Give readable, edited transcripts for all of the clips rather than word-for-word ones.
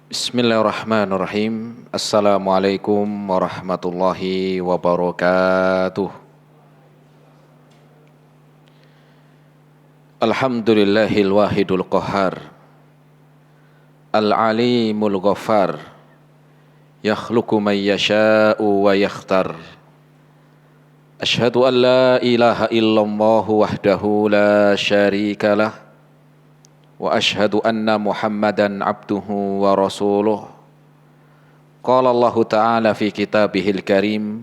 Bismillahirrahmanirrahim. Assalamualaikum warahmatullahi wabarakatuh. Alhamdulillahil wahidul qahhar, al-alimul ghaffar, yakhluqu man yasha'u wa yakhtar. Asyhadu an la ilaha illallah wahdahu la syarikalah wa asyhadu anna Muhammadan abduhu wa rasuluh. Qala Allah Ta'ala fi kitabihil karim,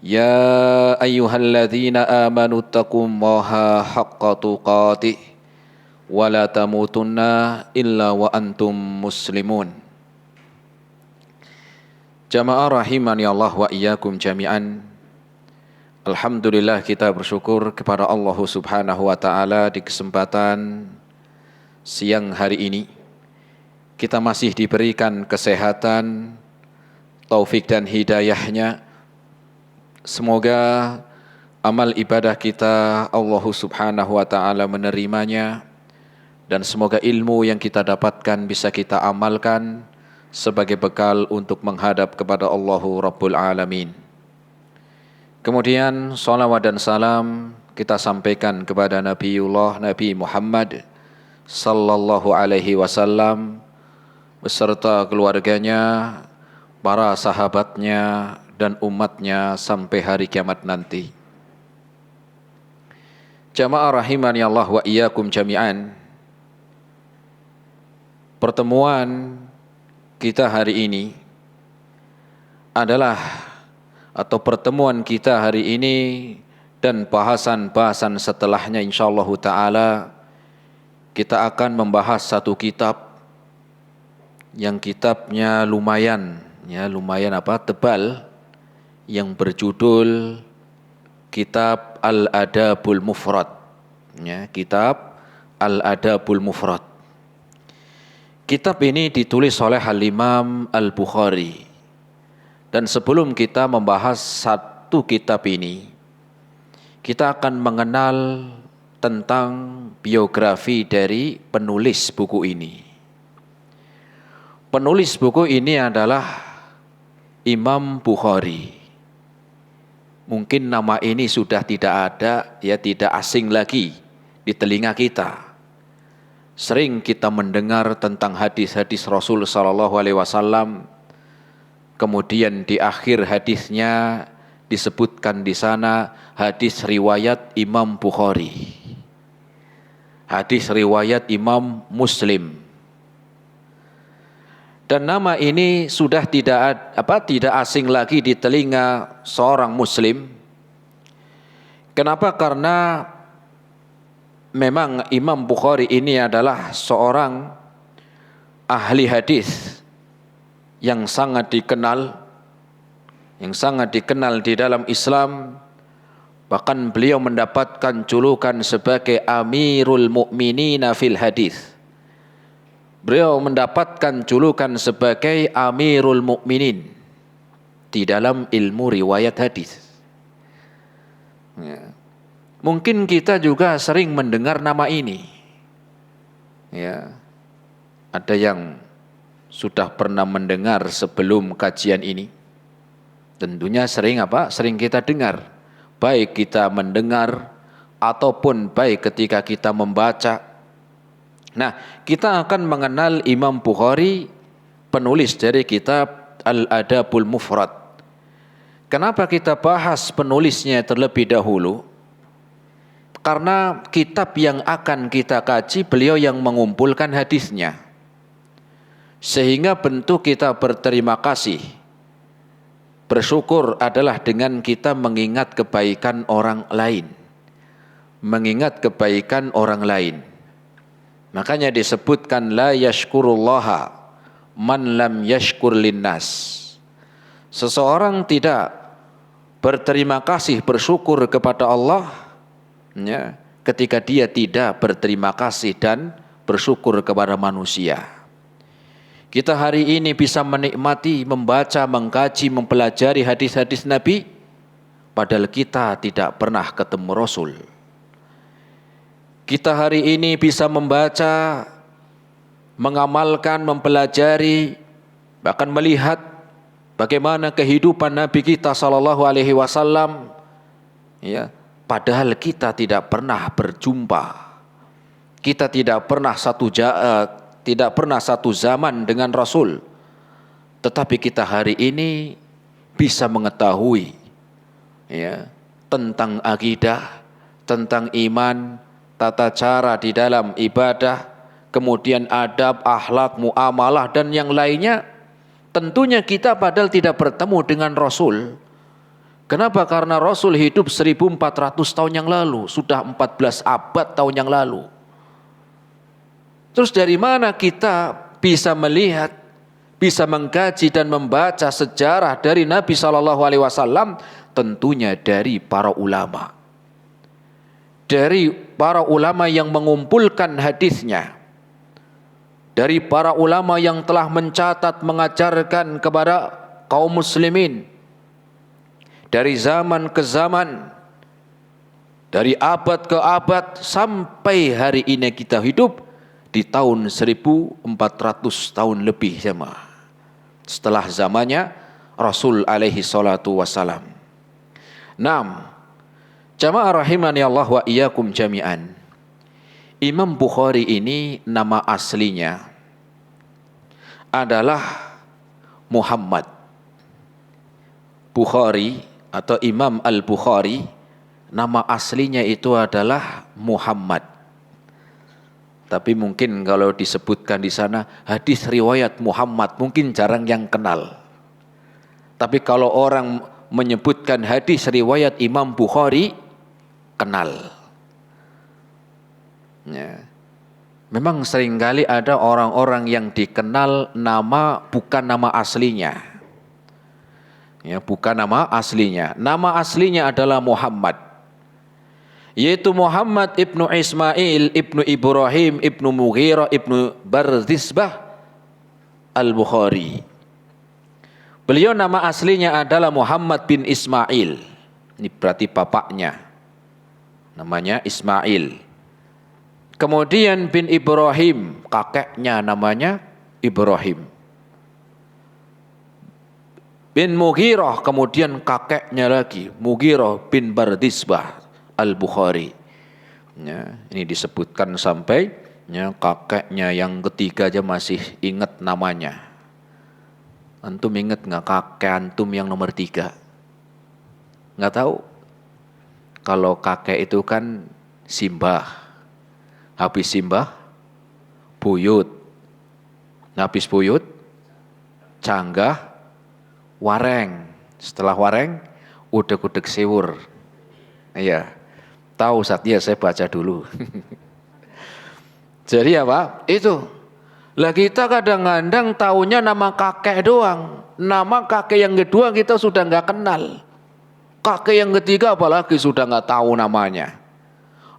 ya ayyuhalladzina amanu taqullaha haqqa tuqatih wa la tamutunna illa wa antum muslimun. Jamaah rahimani Allah wa iyyakum jami'an. Alhamdulillah, kita bersyukur kepada Allah Subhanahu wa Ta'ala di kesempatan siang hari ini kita masih diberikan kesehatan, taufik dan hidayahnya. Semoga amal ibadah kita Allah Subhanahu wa Ta'ala menerimanya, dan semoga ilmu yang kita dapatkan bisa kita amalkan sebagai bekal untuk menghadap kepada Allahu Rabbul Alamin. Kemudian salawat dan salam kita sampaikan kepada Nabi Muhammad sallallahu alaihi wasallam beserta keluarganya, para sahabatnya dan umatnya sampai hari kiamat nanti. Jamaah rahimani Allah wa iyyakum jami'an. Pertemuan kita hari ini adalah pertemuan kita hari ini dan bahasan-bahasan setelahnya insyaallah ta'ala, kita akan membahas satu kitab yang kitabnya lumayan tebal, yang berjudul Kitab Al-Adabul Mufrad. Kitab Al-Adabul Mufrad. Kitab ini ditulis oleh Al-Imam Al-Bukhari. Dan sebelum kita membahas satu kitab ini, kita akan mengenal tentang biografi dari penulis buku ini. Penulis buku ini adalah Imam Bukhari. Mungkin nama ini sudah tidak ada, tidak asing lagi di telinga kita. Sering kita mendengar tentang hadis-hadis Rasul sallallahu alaihi wasallam. Kemudian di akhir hadisnya disebutkan di sana hadis riwayat Imam Bukhari. Hadis riwayat Imam Muslim. Dan nama ini sudah tidak asing lagi di telinga seorang muslim. Kenapa? Karena memang Imam Bukhari ini adalah seorang ahli hadis yang sangat dikenal di dalam Islam. Bahkan beliau mendapatkan julukan sebagai Amirul Mukminina fil Hadis. Beliau mendapatkan julukan sebagai Amirul Mukminin di dalam ilmu riwayat hadis. Mungkin kita juga sering mendengar nama ini. Ada yang sudah pernah mendengar sebelum kajian ini. Tentunya sering kita dengar. Baik kita mendengar ataupun baik ketika kita membaca. Nah, kita akan mengenal Imam Bukhari, penulis dari kitab Al-Adabul Mufrad. Kenapa kita bahas penulisnya terlebih dahulu? Karena kitab yang akan kita kaji beliau yang mengumpulkan hadisnya. Sehingga bentuk kita berterima kasih, bersyukur adalah dengan kita mengingat kebaikan orang lain. Mengingat kebaikan orang lain. Makanya disebutkan la yashkurullaha man lam yashkur linnas. Seseorang tidak berterima kasih, bersyukur kepada Allah ketika dia tidak berterima kasih dan bersyukur kepada manusia. Kita hari ini bisa menikmati, membaca, mengkaji, mempelajari hadis-hadis Nabi, padahal kita tidak pernah ketemu Rasul. Kita hari ini bisa membaca mengamalkan, mempelajari, bahkan melihat bagaimana kehidupan Nabi kita sallallahu alaihi wasallam, ya, padahal kita tidak pernah berjumpa. Kita tidak pernah satu zaman dengan Rasul. Tetapi kita hari ini bisa mengetahui, ya, tentang akidah, tentang iman, tata cara di dalam ibadah, kemudian adab, akhlak, muamalah dan yang lainnya. Tentunya kita padahal tidak bertemu dengan Rasul. Kenapa? Karena Rasul hidup 1400 tahun yang lalu, sudah 14 abad tahun yang lalu. Terus dari mana kita bisa melihat, bisa mengkaji dan membaca sejarah dari Nabi SAW? Tentunya dari para ulama. Dari para ulama yang mengumpulkan hadisnya. Dari para ulama yang telah mencatat, mengajarkan kepada kaum muslimin. Dari zaman ke zaman. Dari abad ke abad sampai hari ini kita hidup di tahun 1400 tahun lebih jemaah. Setelah zamannya Rasul alaihi salatu wassalam. Jamaah rahimani Allah wa iyyakum jami'an. Imam Bukhari ini nama aslinya adalah Muhammad. Bukhari atau Imam Al-Bukhari, nama aslinya itu adalah Muhammad. Tapi mungkin kalau disebutkan di sana hadis riwayat Muhammad, mungkin jarang yang kenal. Tapi kalau orang menyebutkan hadis riwayat Imam Bukhari, kenal. Ya. Memang seringkali ada orang-orang yang dikenal nama bukan nama aslinya. Ya, bukan nama aslinya. Nama aslinya adalah Muhammad. Yaitu Muhammad ibnu Ismail ibnu Ibrahim ibnu Mughirah ibnu Bardisbah Al-Bukhari. Beliau nama aslinya adalah Muhammad bin Ismail. Ini berarti bapaknya. Namanya Ismail. Kemudian bin Ibrahim, kakeknya namanya Ibrahim. Bin Mughirah, kemudian kakeknya lagi Mughirah bin Bardisbah Al-Bukhari. Ya, ini disebutkan sampai ya, kakeknya yang ketiga aja masih ingat namanya. Antum ingat nggak kakek antum yang nomor 3? Nggak tahu? Kalau kakek itu kan Simbah. Habis Simbah, Buyut. Habis Buyut, Canggah, Wareng. Setelah Wareng, Udeg-udeg Siwur. Iya. Tahu saatnya saya baca dulu. Jadi apa? Itu. Lah kita kadang-kadang taunya nama kakek doang. Nama kakek yang kedua kita sudah nggak kenal. Kakek yang ketiga apalagi sudah nggak tahu namanya.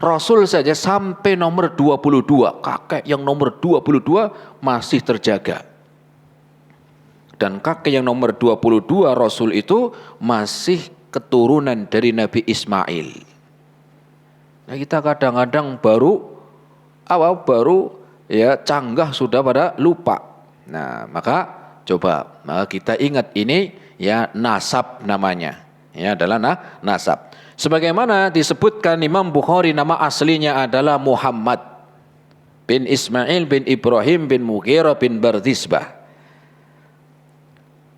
Rasul saja sampai nomor 22. Kakek yang nomor 22 masih terjaga. Dan kakek yang nomor 22 Rasul itu masih keturunan dari Nabi Ismail. Nah, kita kadang-kadang baru ya canggah sudah pada lupa. Nah, maka kita ingat ini ya nasab namanya. Ya adalah nasab. Sebagaimana disebutkan Imam Bukhari nama aslinya adalah Muhammad bin Ismail bin Ibrahim bin Mughirah bin Bardisbah.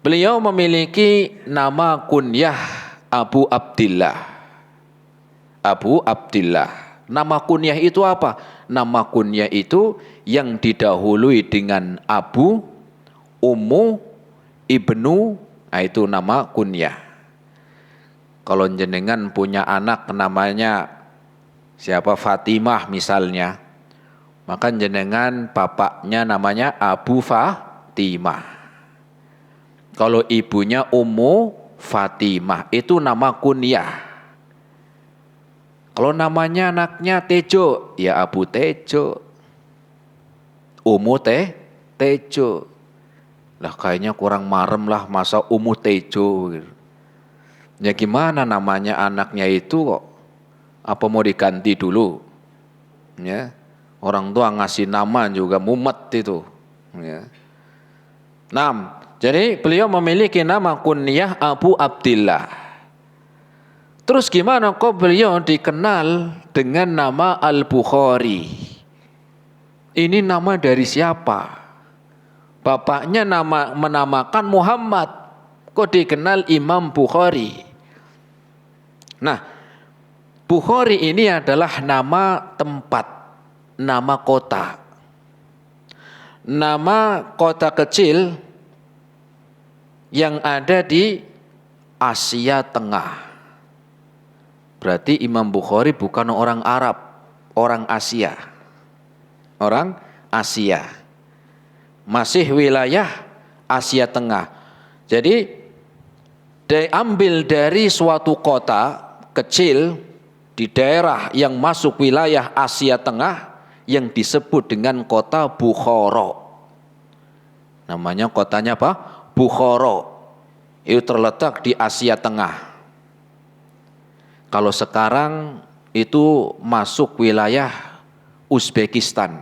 Beliau memiliki nama kunyah Abu Abdillah. Abu Abdillah. Nama kunyah itu apa? Nama kunyah itu yang didahului dengan Abu, Ummu, Ibnu, itu nama kunyah. Kalau jenengan punya anak namanya siapa Fatimah misalnya, maka jenengan bapaknya namanya Abu Fatimah. Kalau ibunya Ummu Fatimah, itu nama kunyah. Kalau namanya anaknya Tejo, ya Abu Tejo. Ummu Tejo. Lah kayaknya kurang marem lah masa Ummu Tejo. Ya gimana namanya anaknya itu kok? Apa mau diganti dulu? Ya, orang tua ngasih nama juga mumet itu. Ya. Nah, jadi beliau memiliki nama kunyah Abu Abdillah. Terus gimana kok beliau dikenal dengan nama Al-Bukhari? Ini nama dari siapa? Bapaknya menamakan Muhammad, kok dikenal Imam Bukhari? Nah, Bukhari ini adalah nama tempat, nama kota. Nama kota kecil yang ada di Asia Tengah. Berarti Imam Bukhari bukan orang Arab, orang Asia. Orang Asia. Masih wilayah Asia Tengah. Jadi diambil dari suatu kota kecil di daerah yang masuk wilayah Asia Tengah yang disebut dengan kota Bukhara. Namanya kotanya apa? Bukhara. Itu terletak di Asia Tengah. Kalau sekarang itu masuk wilayah Uzbekistan.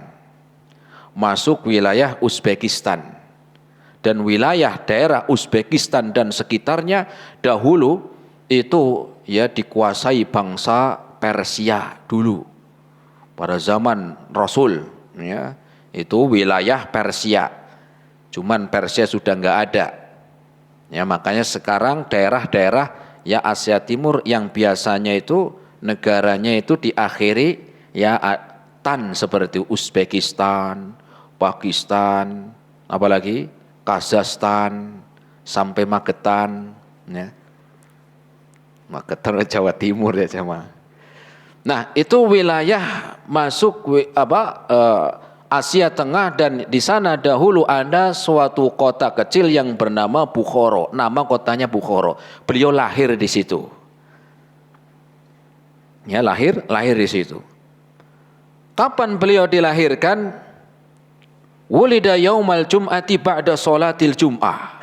Masuk wilayah Uzbekistan. Dan wilayah daerah Uzbekistan dan sekitarnya dahulu itu ya dikuasai bangsa Persia dulu. Pada zaman Rasul ya, itu wilayah Persia. Cuman Persia sudah enggak ada. Ya, makanya sekarang daerah-daerah ya Asia Timur yang biasanya itu negaranya itu diakhiri ya tan seperti Uzbekistan, Pakistan, apalagi Kazakhstan sampai Magetan ya. Magetan Jawa Timur ya jemaah. Nah, itu wilayah masuk Asia Tengah dan di sana dahulu ada suatu kota kecil yang bernama Bukhara. Nama kotanya Bukhara. Beliau lahir di situ. Ya, lahir di situ. Kapan beliau dilahirkan? Wulida yaumal jum'ati ba'da sholatil jum'ah.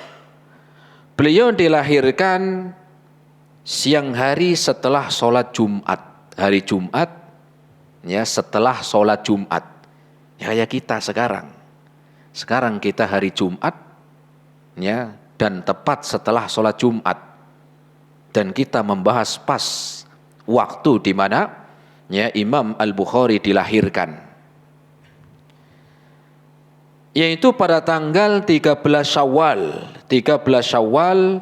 Beliau dilahirkan siang hari setelah sholat Jumat. Hari Jumat ya setelah sholat Jumat. Ya kayak kita sekarang. Sekarang kita hari Jumat ya dan tepat setelah sholat Jumat. Dan kita membahas pas waktu di mana ya Imam Al-Bukhari dilahirkan. Yaitu pada tanggal 13 Syawal. 13 Syawal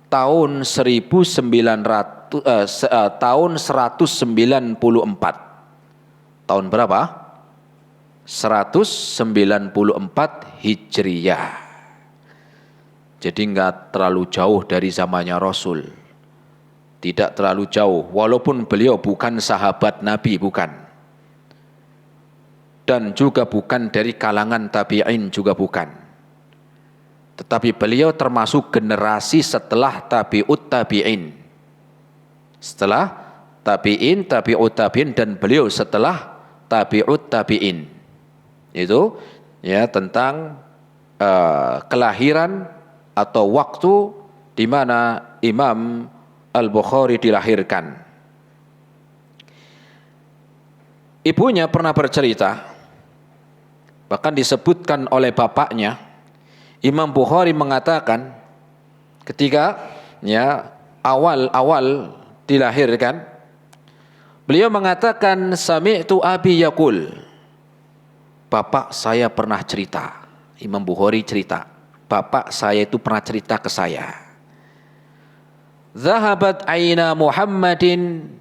tahun 1194. Tahun berapa? 194 Hijriyah. Jadi enggak terlalu jauh dari zamannya Rasul. Tidak terlalu jauh, walaupun beliau bukan sahabat Nabi, bukan. Dan juga bukan dari kalangan tabi'in, juga bukan. Tetapi beliau termasuk generasi setelah tabi'ut tabi'in. Setelah tabi'in, tabi'ut tabi'in, dan beliau setelah tabi'ut tabi'in. Itu ya tentang kelahiran atau waktu di mana Imam Al-Bukhari dilahirkan. Ibunya pernah bercerita, bahkan disebutkan oleh bapaknya, Imam Bukhari mengatakan ketika ya awal dilahirkan, beliau mengatakan sami'tu abi yaqul, bapak saya pernah cerita. Imam Bukhari cerita, bapak saya itu pernah cerita ke saya. Zahabat aina Muhammadin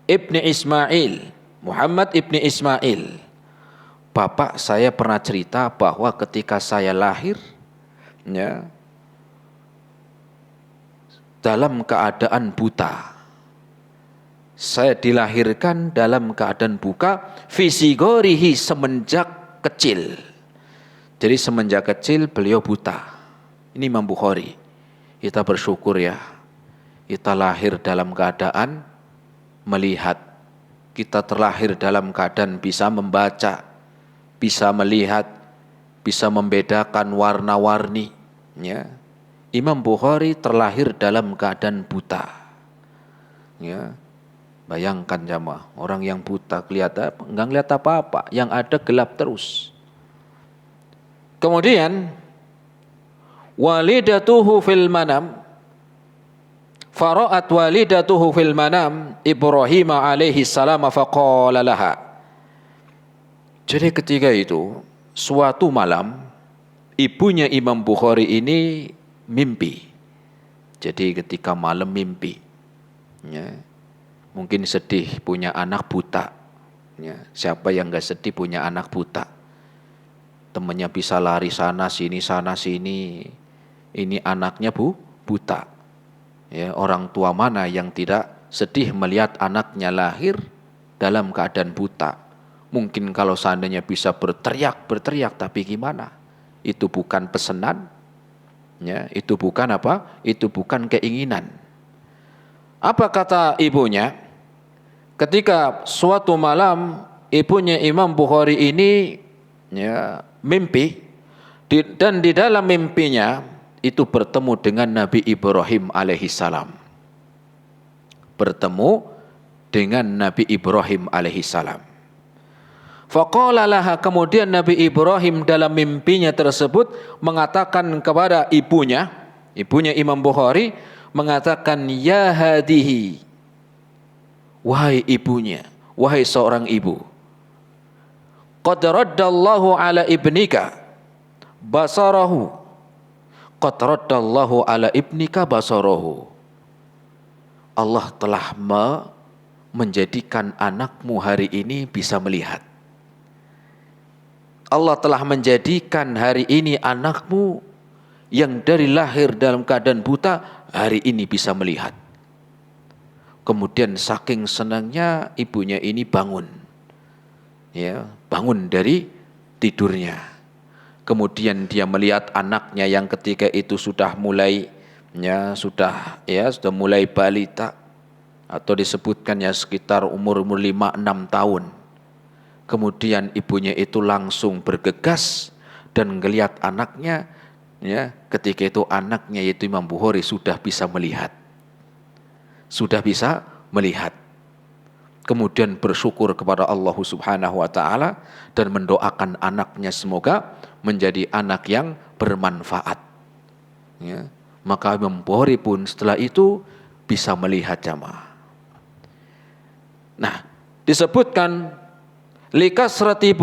ibni Ismail. Muhammad ibni Ismail. Bapak saya pernah cerita bahwa ketika saya lahir ya, dalam keadaan buta. Saya dilahirkan dalam keadaan buka, fisigorihi, semenjak kecil. Jadi semenjak kecil beliau buta. Ini Imam Bukhari. Kita bersyukur ya. Kita lahir dalam keadaan melihat. Kita terlahir dalam keadaan bisa membaca, bisa melihat, bisa membedakan warna-warni. Ya. Imam Bukhari terlahir dalam keadaan buta. Ya. Bayangkan jamaah, orang yang buta kelihatan enggak ngeliat apa-apa, yang ada gelap terus. Kemudian walidatuhu fil manam, fara'at walidatuhu fil manam Ibrahim alaihi salam faqala laha. Jadi ketika itu suatu malam ibunya Imam Bukhari ini mimpi. Jadi ketika malam mimpi, ya, mungkin sedih punya anak buta. Ya, siapa yang gak sedih punya anak buta? Temannya bisa lari sana sini. Ini anaknya buta. Ya, orang tua mana yang tidak sedih melihat anaknya lahir dalam keadaan buta? Mungkin kalau seandainya bisa berteriak, tapi gimana? Itu bukan pesanan, ya, itu bukan apa? Itu bukan keinginan. Apa kata ibunya? Ketika suatu malam ibunya Imam Bukhari ini, ya, mimpi, dan di dalam mimpinya itu bertemu dengan Nabi Ibrahim alaihissalam. Bertemu dengan Nabi Ibrahim alaihissalam. Faqala laha, kemudian Nabi Ibrahim dalam mimpinya tersebut mengatakan kepada ibunya Imam Bukhari, mengatakan, ya hadihi, wahai ibunya, wahai seorang ibu, qad raddallahu ala ibnika basarahu, qad raddallahu ala ibnika basarahu. Allah telah menjadikan anakmu hari ini bisa melihat. Allah telah menjadikan hari ini anakmu yang dari lahir dalam keadaan buta, hari ini bisa melihat. Kemudian saking senangnya ibunya ini bangun. Ya, bangun dari tidurnya. Kemudian dia melihat anaknya yang ketika itu sudah mulai balita, atau disebutkan ya sekitar umur 5-6 tahun. Kemudian ibunya itu langsung bergegas dan melihat anaknya, ya, ketika itu anaknya yaitu Imam Bukhari sudah bisa melihat. Kemudian bersyukur kepada Allah Subhanahu wa taala dan mendoakan anaknya semoga menjadi anak yang bermanfaat. Ya, maka Imam Bukhari pun setelah itu bisa melihat jamaah. Nah, disebutkan likasrati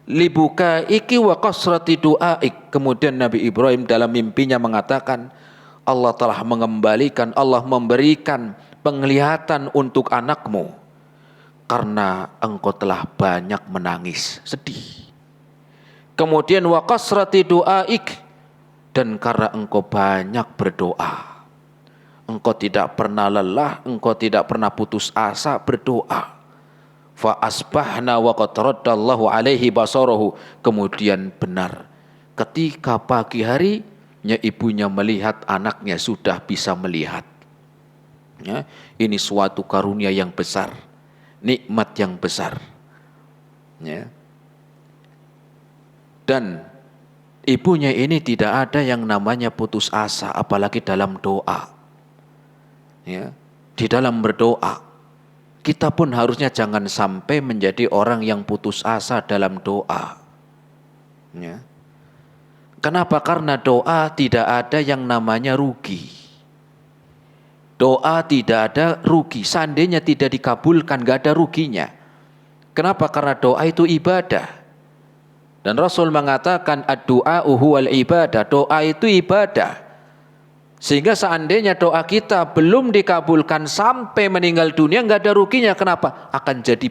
libuka iki wa kasrati du'aik. Kemudian Nabi Ibrahim dalam mimpinya mengatakan, Allah telah mengembalikan, Allah memberikan penglihatan untuk anakmu karena engkau telah banyak menangis, sedih. Kemudian wa kasrati du'aik, dan karena engkau banyak berdoa. Engkau tidak pernah lelah, engkau tidak pernah putus asa berdoa. Fa asbahna wa qad raddallahu alaihi basarahu. Kemudian benar, ketika pagi harinya ibunya melihat anaknya sudah bisa melihat. Ya, ini suatu karunia yang besar, nikmat yang besar. Ya. Dan ibunya ini tidak ada yang namanya putus asa, apalagi dalam doa. Ya, di dalam berdoa. Kita pun harusnya jangan sampai menjadi orang yang putus asa dalam doa. Ya. Kenapa? Karena doa tidak ada yang namanya rugi. Doa tidak ada rugi. Seandainya tidak dikabulkan, gak ada ruginya. Kenapa? Karena doa itu ibadah. Dan Rasul mengatakan ad-du'a'u huwal ibadah. Doa itu ibadah. Sehingga seandainya doa kita belum dikabulkan sampai meninggal dunia, nggak ada ruginya. Kenapa? Akan jadi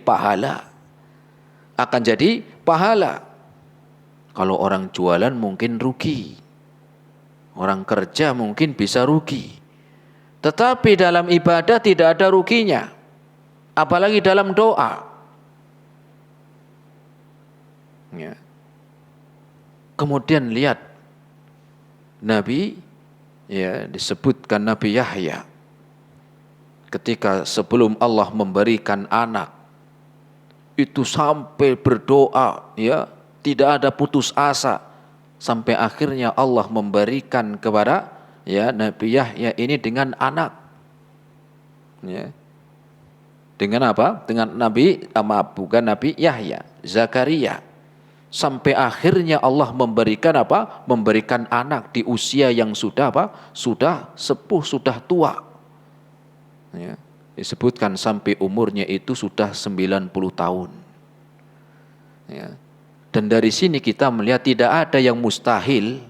pahala. Kalau orang jualan mungkin rugi, orang kerja mungkin bisa rugi. Tetapi dalam ibadah tidak ada ruginya, apalagi dalam doa. Ya. Kemudian lihat Nabi, ya, disebutkan Nabi Yahya ketika sebelum Allah memberikan anak itu sampai berdoa, ya, tidak ada putus asa sampai akhirnya Allah memberikan kepada, ya, Nabi Yahya ini dengan anak. Ya. Dengan apa? Dengan bukan Nabi Yahya, Zakaria. sampai akhirnya Allah memberikan apa? Memberikan anak di usia yang sudah apa? Sudah sepuh, sudah tua. Ya, disebutkan sampai umurnya itu sudah 90 tahun. Ya. Dan dari sini kita melihat tidak ada yang mustahil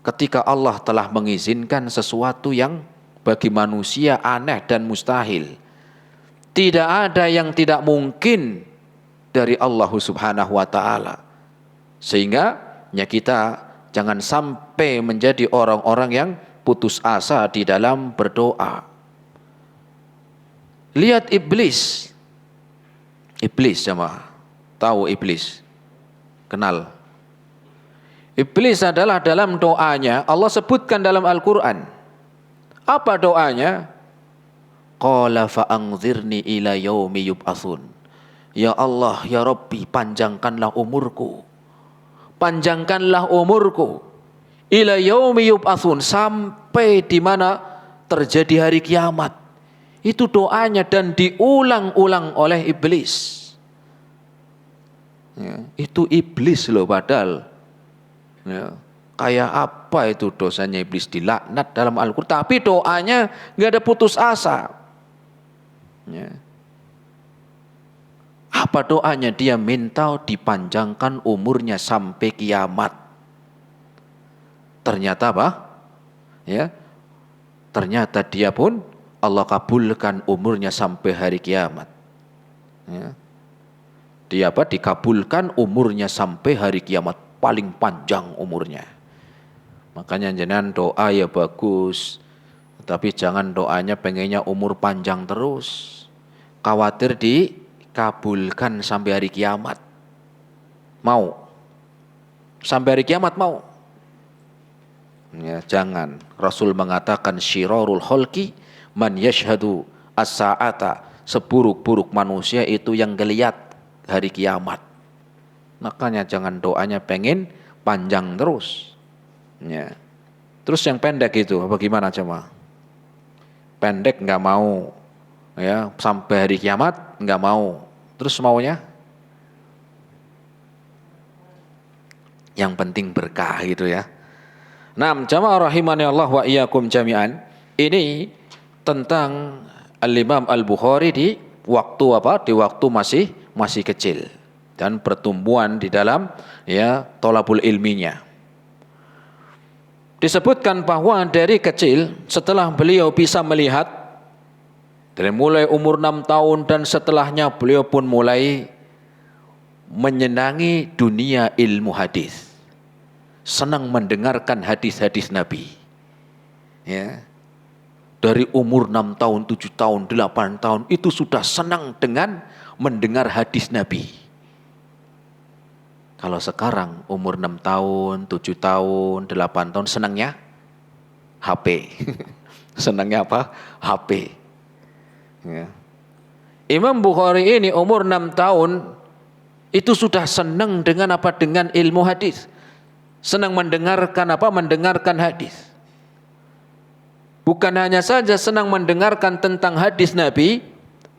ketika Allah telah mengizinkan sesuatu yang bagi manusia aneh dan mustahil. Tidak ada yang tidak mungkin dari Allah Subhanahu wa taala. Sehingga ya kita jangan sampai menjadi orang-orang yang putus asa di dalam berdoa. Lihat iblis. Iblis jemaah. Tahu iblis? Kenal. Iblis adalah dalam doanya Allah sebutkan dalam Al-Qur'an. Apa doanya? Qala fa'anzirni ila yaumi yub'atsun. Ya Allah, ya Rabbi, panjangkanlah umurku. Panjangkanlah umurku. Ila yaumi yub'atsun, sampai di mana terjadi hari kiamat. Itu doanya dan diulang-ulang oleh iblis. Ya, itu iblis loh padahal. Ya. Kayak apa itu dosanya iblis dilaknat dalam Al-Quran. Tapi doanya nggak ada putus asa. Ya. Apa doanya? Dia minta dipanjangkan umurnya sampai kiamat. Ternyata apa? Ya, ternyata dia pun Allah kabulkan umurnya sampai hari kiamat. Ya. Dia apa? Dikabulkan umurnya sampai hari kiamat, paling panjang umurnya. Makanya jangan doa ya bagus, tapi jangan doanya pengennya umur panjang terus. Khawatir dikabulkan sampai hari kiamat. Mau? Sampai hari kiamat mau? Ya, jangan. Rasul mengatakan syirarul khalqi man yashhadu as-sa'ata. Seburuk-buruk manusia itu yang ngelihat hari kiamat. Makanya jangan doanya pengen panjang terus. Ya. Terus yang pendek itu bagaimana coba? Pendek nggak mau, ya sampai hari kiamat nggak mau. Terus maunya? Yang penting berkah gitu ya. Nah, jamaah rahimani Allah wa iyyakum jami'an. Ini tentang Al-Imam Al-Bukhari di waktu apa? Di waktu masih kecil dan pertumbuhan di dalam ya thalabul ilminya. Disebutkan bahwa dari kecil setelah beliau bisa melihat dari mulai umur 6 tahun dan setelahnya beliau pun mulai menyenangi dunia ilmu hadis. Senang mendengarkan hadis-hadis Nabi. Ya. Dari umur 6 tahun, 7 tahun, 8 tahun itu sudah senang dengan mendengar hadis Nabi. Kalau sekarang umur 6 tahun, 7 tahun, 8 tahun senangnya HP. Senangnya apa? HP. Ya. Imam Bukhari ini umur 6 tahun itu sudah senang dengan apa? Dengan ilmu hadis. Senang mendengarkan apa? Mendengarkan hadis. Bukan hanya saja senang mendengarkan tentang hadis Nabi,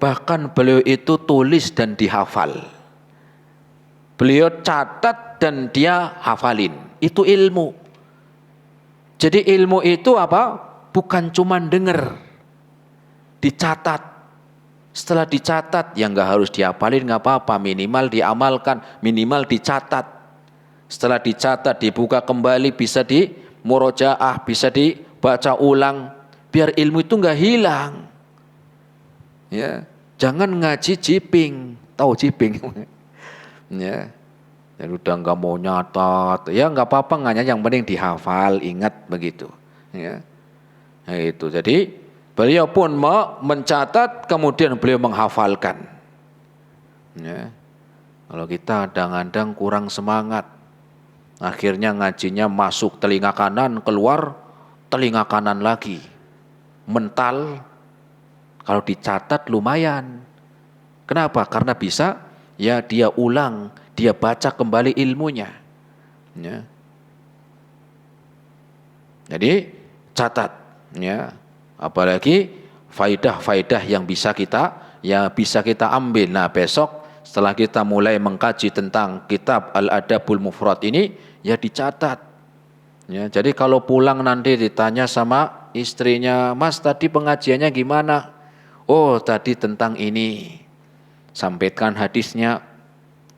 bahkan beliau itu tulis dan dihafal. Beliau catat dan dia hafalin. Itu ilmu. Jadi ilmu itu apa? Bukan cuma dengar. Dicatat. Setelah dicatat, ya nggak harus dihafalin, nggak apa-apa. Minimal diamalkan, minimal dicatat. Setelah dicatat, dibuka kembali, bisa di murojaah, bisa dibaca ulang. Biar ilmu itu nggak hilang. Ya, jangan ngaji jiping. Tahu jiping? Ya, jadi udah nggak mau nyatat, ya nggak apa-apa, nggak, yang penting dihafal, ingat begitu. Ya, nah, itu. Jadi beliau pun mau mencatat, kemudian beliau menghafalkan. Ya, kalau kita kadang-kadang kurang semangat, akhirnya ngajinya masuk telinga kanan, keluar telinga kanan lagi, mental. Kalau dicatat lumayan. Kenapa? Karena bisa. Ya dia ulang, dia baca kembali ilmunya. Ya. Jadi catat, ya. Apalagi faidah-faidah yang bisa kita ambil. Nah besok setelah kita mulai mengkaji tentang kitab Al-Adabul Mufrad ini, ya dicatat. Ya, jadi kalau pulang nanti ditanya sama istrinya, Mas tadi pengajiannya gimana? Oh tadi tentang ini. Sampaikan hadisnya,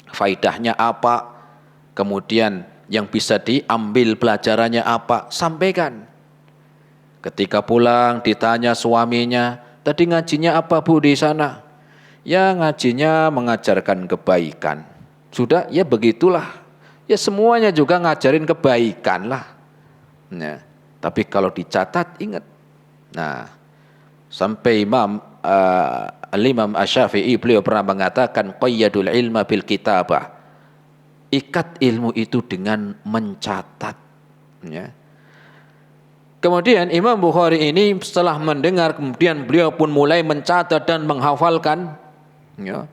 faidahnya apa, kemudian yang bisa diambil pelajarannya apa, sampaikan. Ketika pulang ditanya suaminya, tadi ngajinya apa Bu di sana? Ya ngajinya mengajarkan kebaikan. Sudah, ya begitulah. Ya semuanya juga ngajarin kebaikan lah. Nah, tapi kalau dicatat ingat. Nah, sampai Al-Imam Asy-Syafi'i beliau pernah mengatakan qayyadul ilma bil kitabah. Ikat ilmu itu dengan mencatat. Ya. Kemudian Imam Bukhari ini setelah mendengar, kemudian beliau pun mulai mencatat dan menghafalkan. Ya.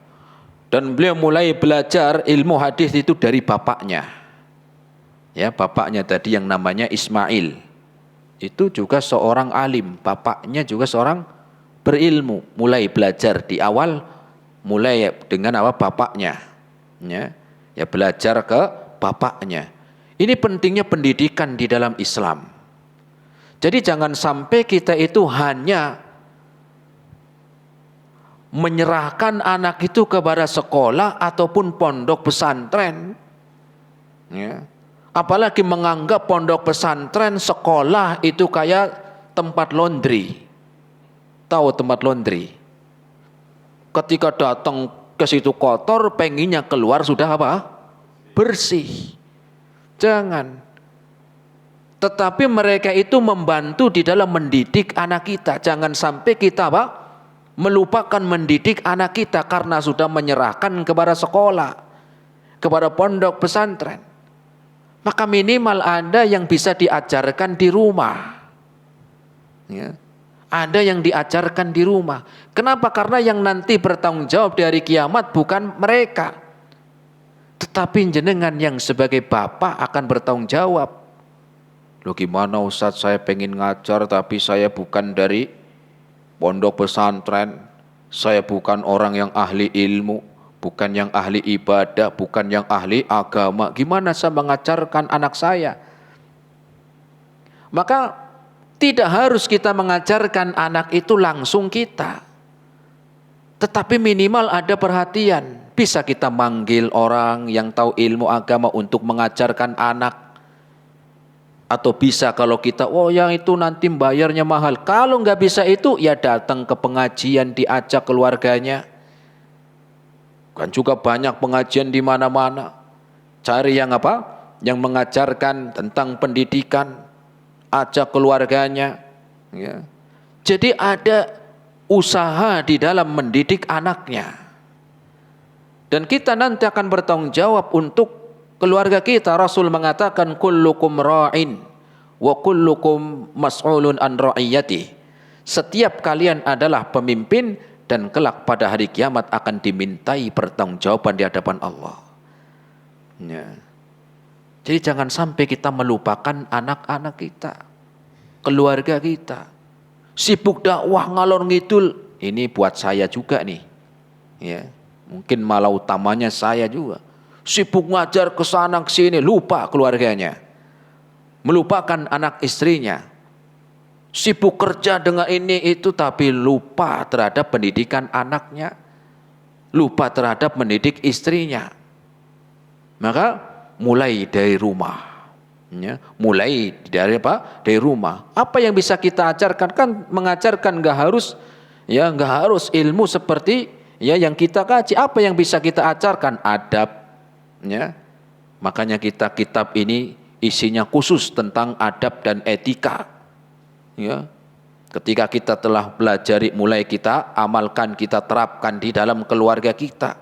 Dan beliau mulai belajar ilmu hadis itu dari bapaknya. Ya, bapaknya tadi yang namanya Ismail. Itu juga seorang alim, bapaknya juga seorang berilmu, mulai belajar di awal, mulai dengan apa bapaknya, ya belajar ke bapaknya. Ini pentingnya pendidikan di dalam Islam. Jadi jangan sampai kita itu hanya menyerahkan anak itu kepada sekolah ataupun pondok pesantren, ya. Apalagi menganggap pondok pesantren, sekolah itu kayak tempat laundry. Tahu tempat laundry? Ketika datang ke situ kotor, pengennya keluar sudah apa? Bersih. Jangan. Tetapi mereka itu membantu di dalam mendidik anak kita. Jangan sampai kita apa? Melupakan mendidik anak kita karena sudah menyerahkan kepada sekolah, kepada pondok pesantren. Maka minimal ada yang bisa diajarkan di rumah. Ya. Ada yang diajarkan di rumah. Kenapa? Karena yang nanti bertanggung jawab dari kiamat bukan mereka, tetapi jenengan yang sebagai bapak akan bertanggung jawab. Loh gimana Ustaz, saya pengen ngajar tapi saya bukan dari pondok pesantren, saya bukan orang yang ahli ilmu, bukan yang ahli ibadah, bukan yang ahli agama. Gimana saya mengajarkan anak saya? Maka tidak harus kita mengajarkan anak itu langsung kita. Tetapi minimal ada perhatian. Bisa kita manggil orang yang tahu ilmu agama untuk mengajarkan anak. Atau bisa kalau kita, oh yang itu nanti bayarnya mahal. Kalau nggak bisa itu, ya datang ke pengajian, diajak keluarganya. Kan juga banyak pengajian di mana-mana. Cari yang apa? Yang mengajarkan tentang pendidikan, ajak keluarganya. Ya. Jadi ada usaha di dalam mendidik anaknya. Dan kita nanti akan bertanggung jawab untuk keluarga kita. Rasul mengatakan kullukum ra'in wa kullukum mas'ulun an ra'iyati. Setiap kalian adalah pemimpin dan kelak pada hari kiamat akan dimintai pertanggungjawaban di hadapan Allah. Ya. Jadi jangan sampai kita melupakan anak-anak kita, keluarga kita. Sibuk dakwah ngalor ngidul, ini buat saya juga nih. Ya, mungkin malah utamanya saya juga. Sibuk ngajar ke sana ke sini, lupa keluarganya. Melupakan anak istrinya. Sibuk kerja dengan ini itu tapi lupa terhadap pendidikan anaknya. Lupa terhadap mendidik istrinya. Maka mulai dari rumah. Ya, mulai dari apa? Dari rumah. Apa yang bisa kita ajarkan? Kan mengajarkan nggak harus ilmu seperti ya yang kita kaji. Apa yang bisa kita ajarkan? Adab. Ya. Makanya kitab ini isinya khusus tentang adab dan etika. Ya. Ketika kita telah belajari, mulai kita amalkan, kita terapkan di dalam keluarga kita.